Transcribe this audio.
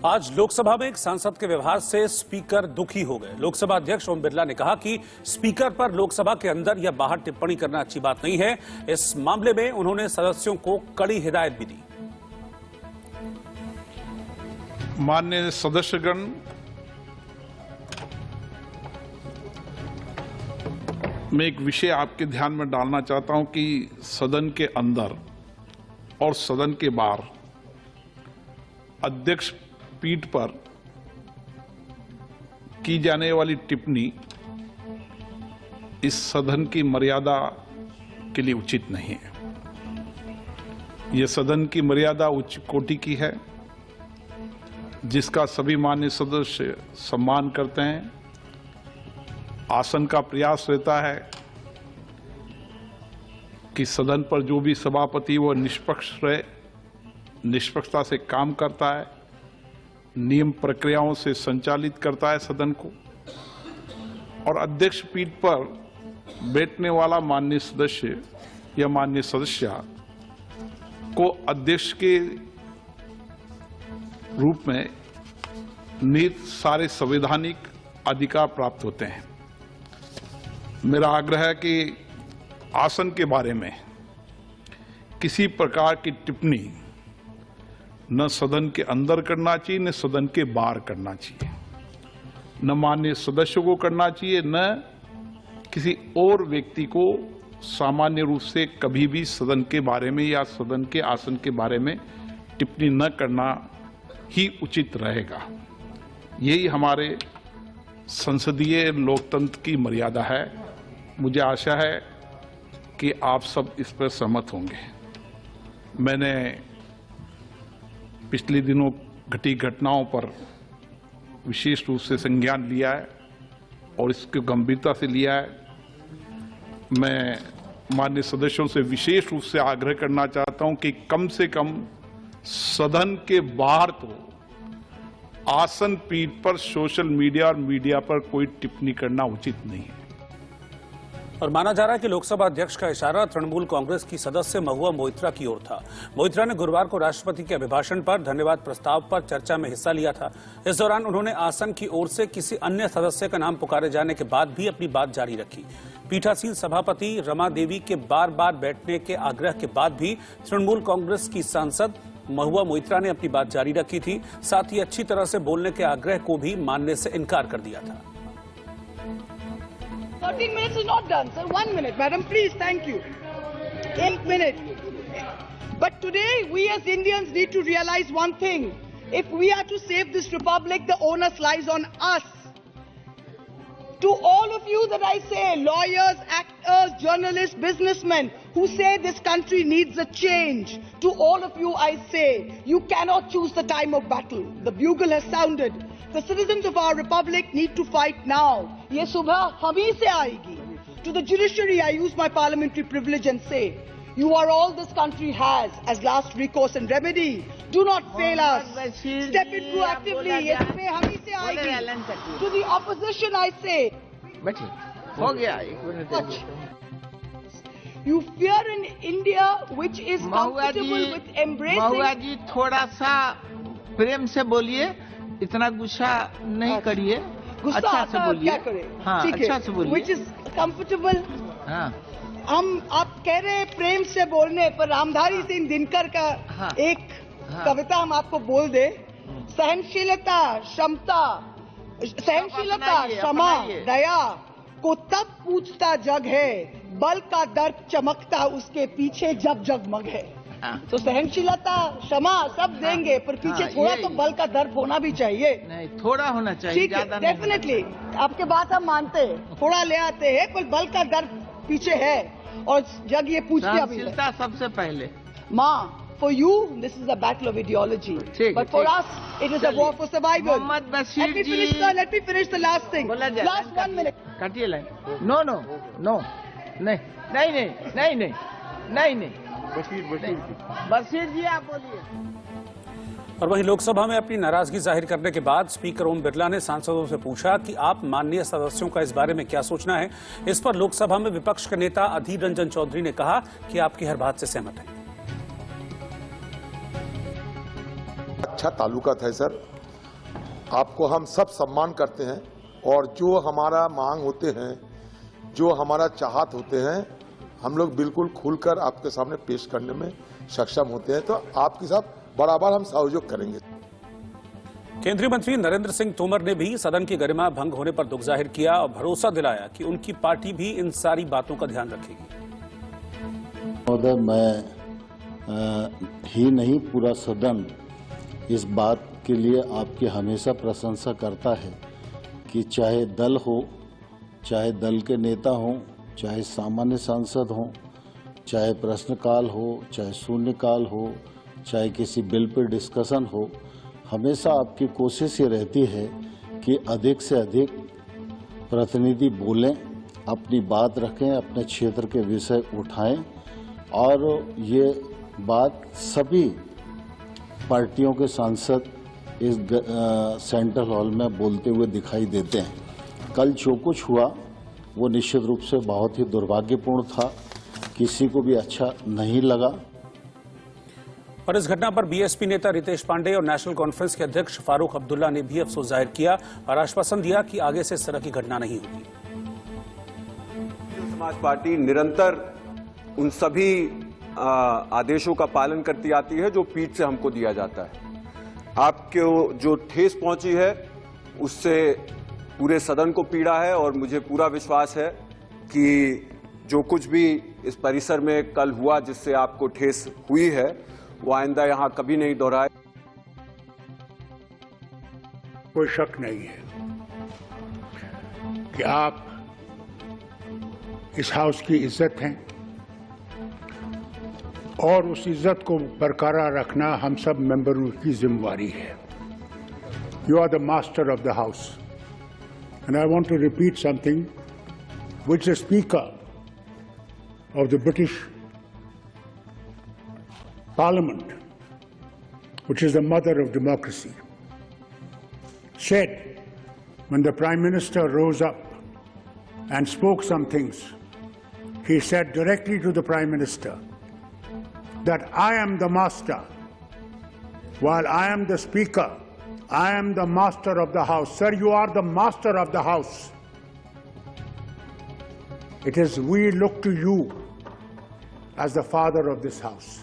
आज लोकसभा में एक सांसद के व्यवहार से स्पीकर दुखी हो गए। लोकसभा अध्यक्ष ओम बिरला ने कहा कि स्पीकर पर लोकसभा के अंदर या बाहर टिप्पणी करना अच्छी बात नहीं है। इस मामले में उन्होंने सदस्यों को कड़ी हिदायत भी दी। माननीय सदस्यगण, मैं एक विषय आपके ध्यान में डालना चाहता हूं कि सदन के अंदर और सदन के बाहर अध्यक्ष पीठ पर की जाने वाली टिप्पणी इस सदन की मर्यादा के लिए उचित नहीं है। यह सदन की मर्यादा उच्च कोटि की है, जिसका सभी माननीय सदस्य सम्मान करते हैं। आसन का प्रयास रहता है कि सदन पर जो भी सभापति वो निष्पक्ष रहे, निष्पक्षता से काम करता है, नियम प्रक्रियाओं से संचालित करता है सदन को। और अध्यक्ष पीठ पर बैठने वाला माननीय सदस्य या माननीय सदस्या को अध्यक्ष के रूप में निहित सारे संवैधानिक अधिकार प्राप्त होते हैं। मेरा आग्रह है कि आसन के बारे में किसी प्रकार की टिप्पणी न सदन के अंदर करना चाहिए, न सदन के बाहर करना चाहिए, न माननीय सदस्यों को करना चाहिए, न किसी और व्यक्ति को सामान्य रूप से कभी भी सदन के बारे में या सदन के आसन के बारे में टिप्पणी न करना ही उचित रहेगा। यही हमारे संसदीय लोकतंत्र की मर्यादा है। मुझे आशा है कि आप सब इस पर सहमत होंगे। मैंने पिछले दिनों घटी घटनाओं पर विशेष रूप से संज्ञान लिया है और इसको गंभीरता से लिया है। मैं माननीय सदस्यों से विशेष रूप से आग्रह करना चाहता हूं कि कम से कम सदन के बाहर तो आसन पीठ पर सोशल मीडिया और मीडिया पर कोई टिप्पणी करना उचित नहीं है। और माना जा रहा है कि लोकसभा अध्यक्ष का इशारा तृणमूल कांग्रेस की सदस्य महुआ मोइत्रा की ओर था। मोइत्रा ने गुरुवार को राष्ट्रपति के अभिभाषण पर धन्यवाद प्रस्ताव पर चर्चा में हिस्सा लिया था। इस दौरान उन्होंने आसन की ओर से किसी अन्य सदस्य का नाम पुकारे जाने के बाद भी अपनी बात जारी रखी। पीठासीन सभापति रमा देवी के बार बार बैठने के आग्रह के बाद भी तृणमूल कांग्रेस की सांसद महुआ मोइत्रा ने अपनी बात जारी रखी थी। साथ ही अच्छी तरह से बोलने के आग्रह को भी मानने से इनकार कर दिया था। 13 minutes is not done, sir. 1 minute, madam, please, thank you. 1 minute. But today, we as Indians need to realize one thing. If we are to save this republic, the onus lies on us. To all of you that I say, lawyers, actors, journalists, businessmen, who say this country needs a change, to all of you I say, you cannot choose the time of battle. The bugle has sounded. The citizens of our republic need to fight now. Ye subha hum se aayegi. To the judiciary, I use my parliamentary privilege and say, you are all this country has as last recourse and remedy. Do not fail us. Step in proactively. Ye subha hum se aayegi. To the opposition, I say, you fear an India which is comfortable with embracing. महुआ जी थोड़ा सा प्रेम से बोलिए, इतना गुस्सा नहीं करिए, अच्छा से बोलिए। क्या करे? हाँ, अच्छा से बोलिए। Which is comfortable. हाँ। आप कह रहे हैं प्रेम से बोलने पर रामधारी सिंह दिनकर का एक कविता हम आपको बोल दे। सहनशीलता, क्षमता, सहनशीलता, क्षमा, दया को तब पूछता जग है, बल का दर्प चमकता उसके पीछे जब जगमग है। तो सहनशीलता, क्षमा सब देंगे, पर पीछे थोड़ा तो बल का दर्प होना भी चाहिए। नहीं, थोड़ा होना चाहिए, ठीक है, डेफिनेटली आपके बात हम मानते हैं, थोड़ा ले आते हैं, पर बल का दर्प पीछे है और जग ये पूछती अभी है। सबसे पहले माँ, for you this is a battle of ideology, but for us it is a war for survival. Mohammad Bashir ji, let me finish the last thing. Last 1 minute. काटिए लाइन। नो नो नो, नहीं नहीं नहीं नहीं नहीं नहीं नहीं, बशीर जी आप बोलिए। और वहीं लोकसभा में अपनी नाराजगी जाहिर करने के बाद स्पीकर ओम बिरला ने सांसदों से पूछा कि आप माननीय सदस्यों का इस बारे में क्या सोचना है। इस पर लोकसभा में विपक्ष के नेता अधीर रंजन चौधरी ने कहा कि आपकी हर बात से सहमत हैं। अच्छा ताल्लुकात है सर, आपको हम सब सम्मान करते हैं और जो हमारा मांग होते हैं, जो हमारा चाहत होते हैं, हम लोग बिल्कुल खुलकर आपके सामने पेश करने में सक्षम होते हैं। तो आपके साथ बराबर हम सहयोग करेंगे। केंद्रीय मंत्री नरेंद्र सिंह तोमर ने भी सदन की गरिमा भंग होने पर दुख जाहिर किया और भरोसा दिलाया कि उनकी पार्टी भी इन सारी बातों का ध्यान रखेगी। महोदय, मैं ही नहीं, पूरा सदन इस बात के लिए आपकी हमेशा प्रशंसा करता है कि चाहे दल हो, चाहे दल के नेता हों, चाहे सामान्य सांसद हों, चाहे प्रश्नकाल हो, चाहे शून्यकाल हो, चाहे किसी बिल पर डिस्कशन हो, हमेशा आपकी कोशिश ये रहती है कि अधिक से अधिक प्रतिनिधि बोलें, अपनी बात रखें, अपने क्षेत्र के विषय उठाएं और ये बात सभी पार्टियों के सांसद इस सेंट्रल हॉल में बोलते हुए दिखाई देते हैं। कल जो कुछ हुआ वो निश्चित रूप से बहुत ही दुर्भाग्यपूर्ण था, किसी को भी अच्छा नहीं लगा। और इस घटना पर बीएसपी नेता रितेश पांडे और नेशनल कॉन्फ्रेंस के अध्यक्ष फारूक अब्दुल्ला ने भी अफसोस जाहिर किया और आश्वासन दिया कि आगे से इस तरह की घटना नहीं होगी। समाज पार्टी निरंतर उन सभी आदेशों का पालन करती आती है जो पीठ से हमको दिया जाता है। आपको जो ठेस पहुंची है उससे पूरे सदन को पीड़ा है और मुझे पूरा विश्वास है कि जो कुछ भी इस परिसर में कल हुआ जिससे आपको ठेस हुई है वो आइंदा यहां कभी नहीं दोहराए। कोई शक नहीं है कि आप इस हाउस की इज्जत हैं और उस इज्जत को बरकरार रखना हम सब मेंबरों की जिम्मेवारी है। You are the master of the house and I want to repeat something which the speaker of the British parliament, which is the mother of democracy, said when the Prime Minister rose up and spoke some things. He said directly to the Prime Minister that I am the master, while I am the Speaker, I am the master of the House. Sir, you are the master of the House. It is we look to you as the father of this House.